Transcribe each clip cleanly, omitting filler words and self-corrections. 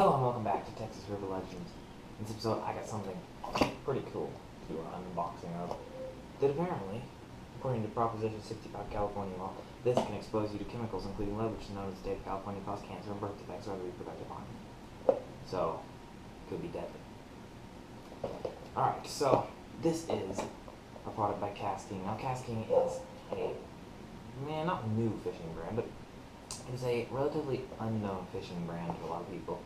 Hello and welcome back to Texas River Legends. In this episode, I got something pretty cool to unboxing of. That apparently, according to Proposition 65 California law, this can expose you to chemicals including lead, which is known in the state of California cause cancer and birth defects or other reproductive harm. So, could be deadly. Alright, so this is a product by Kastking. Now, Kastking is not new fishing brand, but it is a relatively unknown fishing brand to a lot of people.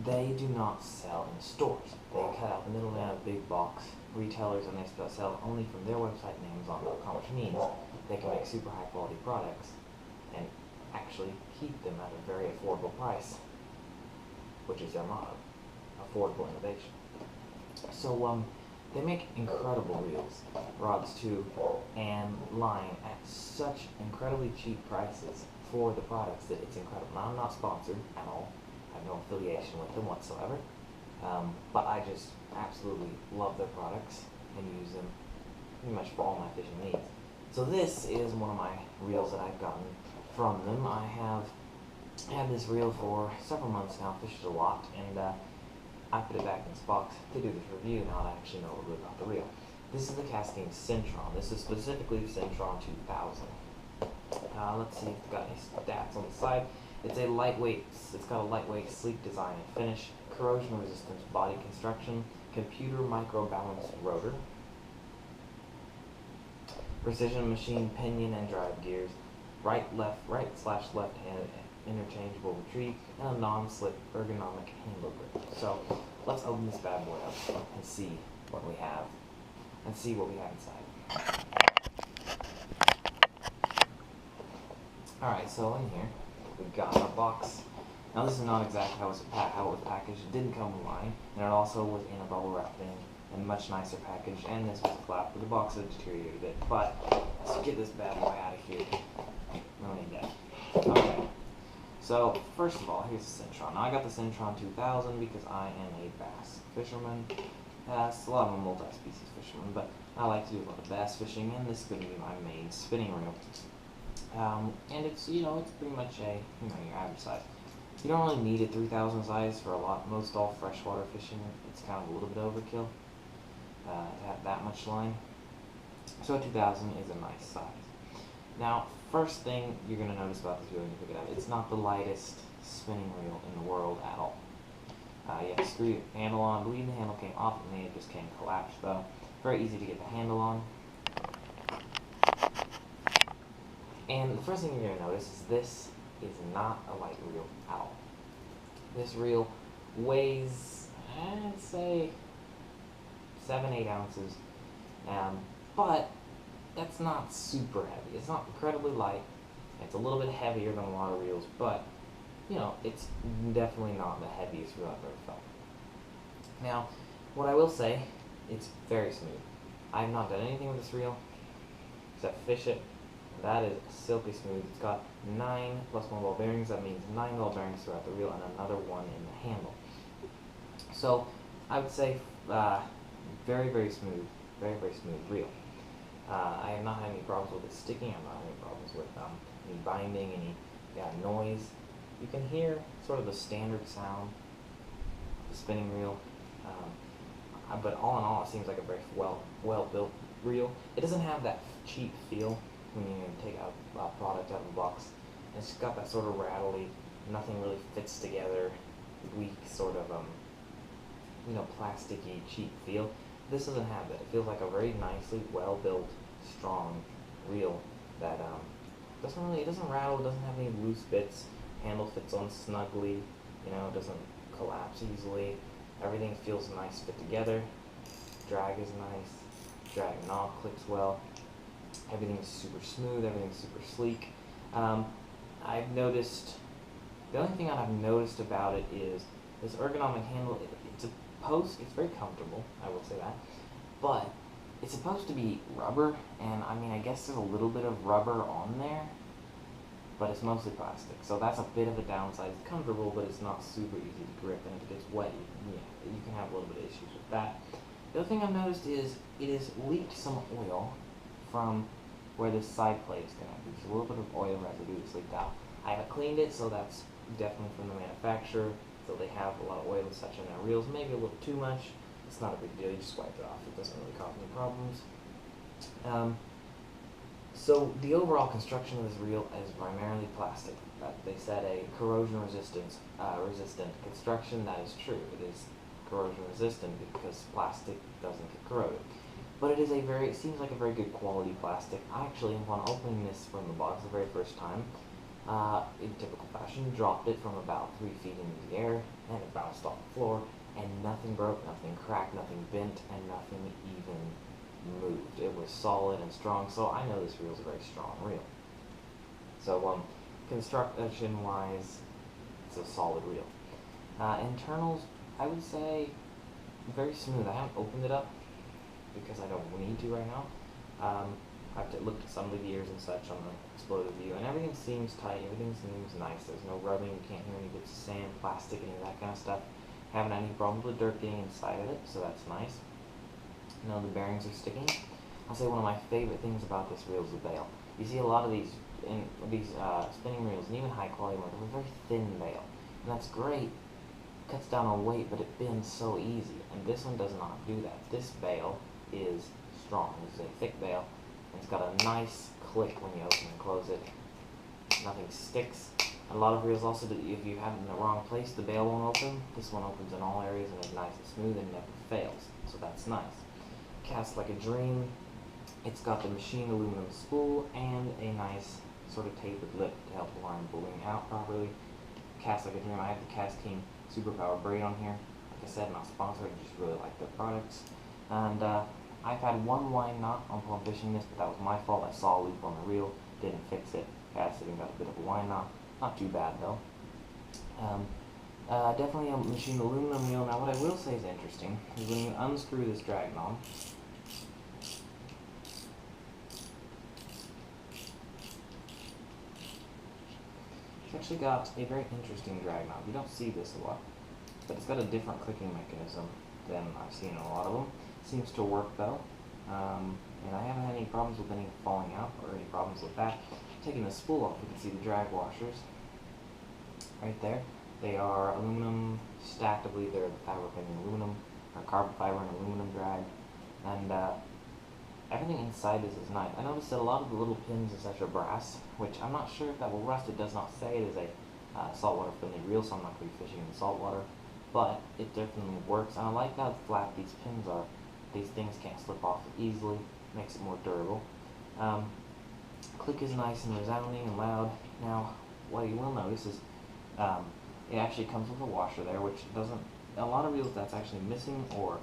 They do not sell in stores. They cut out the middleman of big box retailers and they sell only from their website and Amazon.com, which means they can make super high quality products and actually keep them at a very affordable price, which is their motto, affordable innovation. So they make incredible reels, rods too, and line at such incredibly cheap prices for the products that it's incredible. Now, I'm not sponsored at all. I have no affiliation with them whatsoever, but I just absolutely love their products and use them pretty much for all my fishing needs. So this is one of my reels that I've gotten from them. I have had this reel for several months now, fished a lot, and I put it back in its box to do this review now that I actually know a little bit about the reel. This is the Kastking Centron. This is specifically the Centron 2000. Let's see if it's got any stats on the side. It's got a lightweight, sleek design and finish, corrosion resistance body construction, computer micro-balance rotor, precision machine pinion and drive gears, right/left hand interchangeable retrieve, and a non-slip ergonomic handle grip. So let's open this bad boy up and see what we have inside. Alright, so in here we've got our box. Now this is not exactly how it was packaged. It didn't come in line, and it also was in a bubble wrap thing and much nicer package, and this was a flap, but the box had deteriorated a bit. But let's get this bad boy out of here. No need that. Okay. So first of all, here's the Centron. Now I got the Centron 2000 because I am a bass fisherman. A lot of them multi-species fishermen, but I like to do a lot of bass fishing, and this is going to be my main spinning reel. And it's pretty much your average size. You don't really need a 3000 size for most all freshwater fishing. It's kind of a little bit overkill to have that much line. So a 2000 is a nice size. Now, first thing you're going to notice about this reel when you pick it up, it's not the lightest spinning reel in the world at all. You have to screw your handle on. I believe the handle came off and it just came collapsed though. Very easy to get the handle on. And the first thing you're going to notice is this is not a light reel at all. This reel weighs, I'd say, 7-8 ounces, but that's not super heavy. It's not incredibly light. It's a little bit heavier than a lot of reels, but it's definitely not the heaviest reel I've ever felt. Now, what I will say, it's very smooth. I have not done anything with this reel except fish it. That is silky smooth. It's got 9 plus 1 ball bearings. That means 9 ball bearings throughout the reel and another one in the handle. So I would say very, very smooth. Very, very smooth reel. I have not had any problems with it sticking. I've not had any problems with any binding, any noise. You can hear sort of the standard sound of the spinning reel. But all in all, it seems like a very well-built reel. It doesn't have that cheap feel when you take out a product out of the box. It's got that sort of rattly, nothing really fits together, weak sort of plasticky, cheap feel. This doesn't have that. It feels like a very nicely well-built, strong reel that it doesn't rattle, it doesn't have any loose bits. Handle fits on snugly, it doesn't collapse easily. Everything feels nice fit together. Drag is nice. Drag and knob clicks well. Everything is super smooth. Everything's super sleek. I've noticed. The only thing I've noticed about it is this ergonomic handle. It's very comfortable. I will say that, but it's supposed to be rubber, and I guess there's a little bit of rubber on there, but it's mostly plastic. So that's a bit of a downside. It's comfortable, but it's not super easy to grip, and if it gets wet, you can have a little bit of issues with that. The other thing I've noticed is it has leaked some oil from where this side plate is going to be. There's a little bit of oil residue that's leaked out. I haven't cleaned it, so that's definitely from the manufacturer. so they have a lot of oil and such in their reels, maybe a little too much. It's not a big deal, you just wipe it off, it doesn't really cause any problems. So the overall construction of this reel is primarily plastic. They said a corrosion resistant construction. That is true. It is corrosion resistant because plastic doesn't get corroded. But it seems like a very good quality plastic. I actually, upon opening this from the box the very first time, in typical fashion, dropped it from about 3 feet into the air, and it bounced off the floor, and nothing broke, nothing cracked, nothing bent, and nothing even moved. It was solid and strong, so I know this reel is a very strong reel. So, construction-wise, it's a solid reel. Internals, I would say, very smooth. I haven't opened it up because I don't need to right now. I've looked at some of the gears and such on the exploded view, and everything seems tight, everything seems nice. There's no rubbing, you can't hear any bits of sand, plastic, any of that kind of stuff. Haven't had any problems with dirt getting inside of it, so that's nice. No, the bearings are sticking. I'll say one of my favorite things about this reel is the bail. You see a lot of these spinning reels, and even high quality ones, have a very thin bail, and that's great. Cuts down on weight, but it bends so easy, and this one does not do that. This bail is strong. This is a thick bail, and it's got a nice click when you open and close it. Nothing sticks. And a lot of reels also, if you have it in the wrong place, the bail won't open. This one opens in all areas and is nice and smooth and never fails, so that's nice. Cast like a dream. It's got the machined aluminum spool and a nice sort of tapered lip to help the line bowling out properly. Cast like a dream. I have the Kastking Superpower braid on here. Like I said, not sponsored, I just really like their products. And I've had one wind knot on fishing this, but that was my fault. I saw a loop on the reel, didn't fix it, cast it and got a bit of a wind knot. Not too bad though. Definitely a machined aluminum reel. Now what I will say is interesting is when you unscrew this drag knob, it's actually got a very interesting drag knob. You don't see this a lot, but it's got a different clicking mechanism than I've seen in a lot of them. Seems to work though, and I haven't had any problems with any falling out or any problems with that. Taking the spool off, you can see the drag washers right there. They are aluminum stacked. I believe they're the fabric and aluminum, or carbon fiber and aluminum drag, and everything inside this is nice. I noticed that a lot of the little pins and such are brass, which I'm not sure if that will rust. It does not say it is a saltwater friendly reel, so I'm not going to be fishing in saltwater, but it definitely works. And I like how flat these pins are. These things can't slip off easily, makes it more durable. Click is nice and resounding and loud. Now, what you will notice is it actually comes with a washer there, which doesn't, a lot of reels that's actually missing, or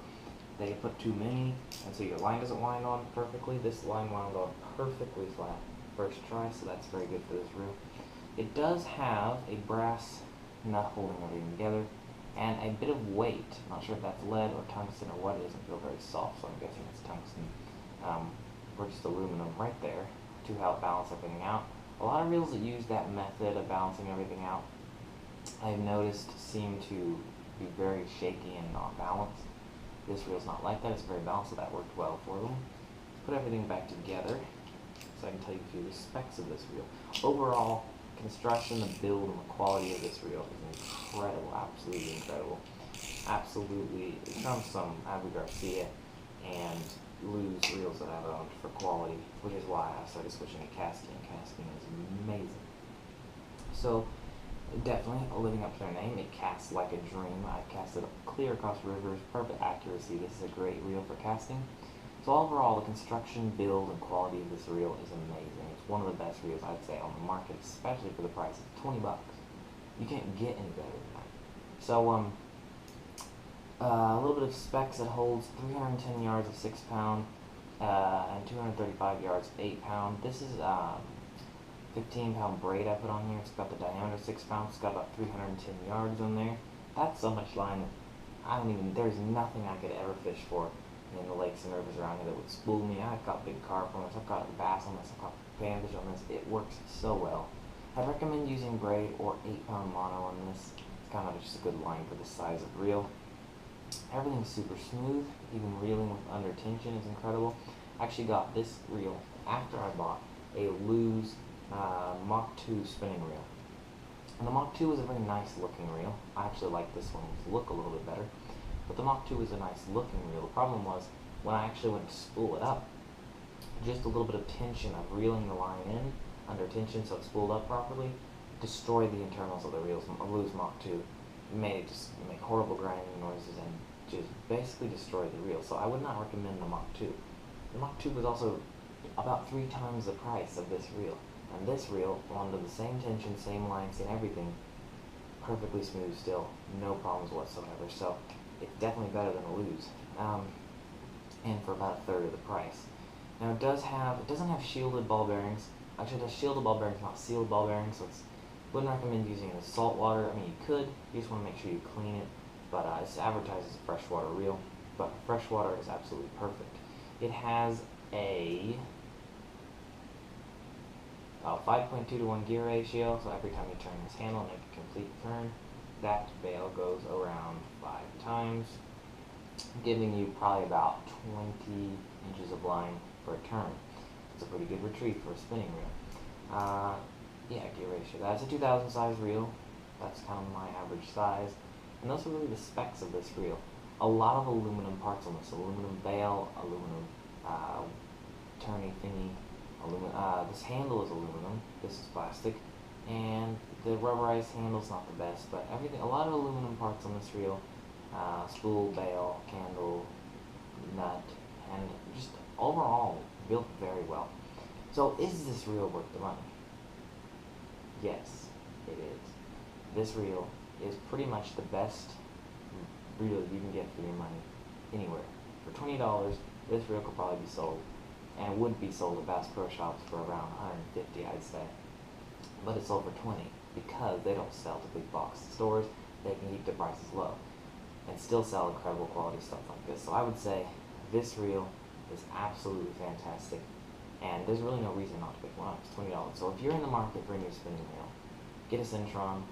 they put too many, and so your line doesn't wind on perfectly. This line wound on perfectly flat first try, so that's very good for this reel. It does have a brass nut holding everything together, and a bit of weight. Not sure if that's lead or tungsten or what. It doesn't feel very soft, so I'm guessing it's tungsten, or just aluminum right there to help balance everything out. A lot of reels that use that method of balancing everything out, I've noticed, seem to be very shaky and not balanced. This reel's not like that. It's very balanced, so that worked well for them. Let's put everything back together so I can tell you a few of the specs of this reel. Overall, construction, the build, and the quality of this reel is incredible, absolutely incredible. Absolutely, it trumps some Abu Garcia and Lew's reels that I've owned for quality, which is why I started switching to Kastking. Kastking is amazing. So, definitely living up to their name. It casts like a dream. I've casted clear across rivers, perfect accuracy. This is a great reel for casting. So overall, the construction, build, and quality of this reel is amazing. It's one of the best reels I'd say on the market, especially for the price of $20. You can't get any better than that. So a little bit of specs. It holds 310 yards of 6 pound and 235 yards 8 pound. This is 15 pound braid I put on here. It's got the diameter 6 pounds. It's got about 310 yards on there. That's so much line that there's nothing I could ever fish for in the lakes and rivers around here that would spool me. I've got big carp on this. I've got bass on this. I've got panfish on this. It works so well. I'd recommend using braid or 8 pound mono on this. It's kind of just a good line for the size of reel. Everything's super smooth. Even reeling with under tension is incredible. I actually got this reel after I bought a Lew's Mach 2 spinning reel. And the Mach 2 is a very nice looking reel. I actually like this one's look a little bit better. But the Mach 2 is a nice looking reel. The problem was, when I actually went to spool it up, just a little bit of tension of reeling the line in under tension so it's spooled up properly destroyed the internals of the reels. Reel's Mach 2 made it just make horrible grinding noises and just basically destroyed the reel. So I would not recommend the Mach 2. The Mach 2 was also about 3 times the price of this reel. And this reel, under the same tension, same line, same everything, perfectly smooth still, no problems whatsoever. So it's definitely better than a lose. And for about a third of the price. Now it doesn't have shielded ball bearings. Actually, it has shielded ball bearings, not sealed ball bearings. So wouldn't recommend using it in salt water. I mean, you could. You just want to make sure you clean it. But it's advertised as a freshwater reel. But freshwater is absolutely perfect. It has a 5.2 to 1 gear ratio. So every time you turn this handle and make a complete turn, that bail goes around 5 times, giving you probably about 20 inches of line for a turn. It's a pretty good retrieve for a spinning reel. Yeah, gear ratio. That's a 2000 size reel. That's kind of my average size. And those are really the specs of this reel. A lot of aluminum parts on this. Aluminum bail, aluminum turny thingy. This handle is aluminum. This is plastic. And the rubberized handle's not the best, but everything, a lot of aluminum parts on this reel. Spool, bail, candle, nut, and just overall built very well. So is this reel worth the money? Yes, it is. This reel is pretty much the best reel you can get for your money anywhere. For $20, this reel could probably be sold, and would be sold at Bass Pro Shops for around $150, I'd say. But it's sold for $20 because they don't sell to big box stores. They can keep their prices low and still sell incredible quality stuff like this. So I would say this reel is absolutely fantastic, and there's really no reason not to pick one up. It's $20. So if you're in the market for a new spinning reel, get a Centron.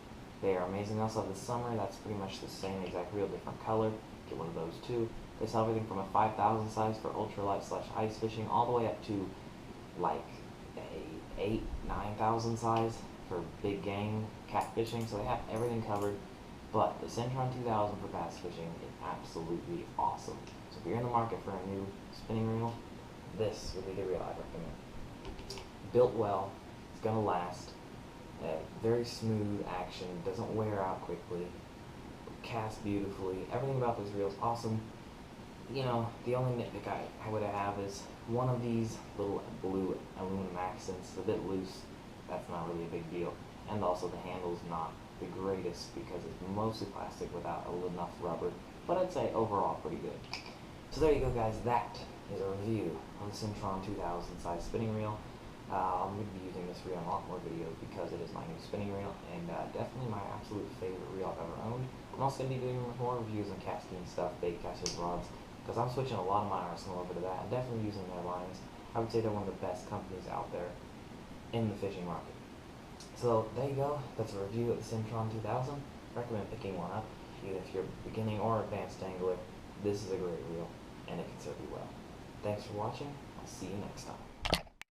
They are amazing. They also have the Summer. That's pretty much the same exact reel, different color. Get one of those too. They sell everything from a 5,000 size for ultralight / ice fishing, all the way up to like a 8,000 - 9,000 size for big game catfishing. So they have everything covered. But the Centron 2000 for bass fishing is absolutely awesome. So if you're in the market for a new spinning reel, this would be the reel I'd recommend. Built well, it's gonna last, very smooth action, doesn't wear out quickly, casts beautifully. Everything about this reel is awesome. You know, the only nitpick I would have is one of these little blue aluminum accents is a bit loose. That's not really a big deal. And also the handle's not the greatest because it's mostly plastic without enough rubber, but I'd say overall pretty good. So there you go, guys. That is a review of the Centron 2000 size spinning reel. I'm going to be using this reel in a lot more videos because it is my new spinning reel, and definitely my absolute favorite reel I've ever owned. I'm also going to be doing more reviews on Kastking stuff, bait catches, rods, because I'm switching a lot of my arsenal over to that, and definitely using their lines. I would say they're one of the best companies out there in the fishing market. So there you go. That's a review of the Centron 2000. Recommend picking one up, either if you're beginning or advanced angler. This is a great reel, and it can serve you well. Thanks for watching. I'll see you next time.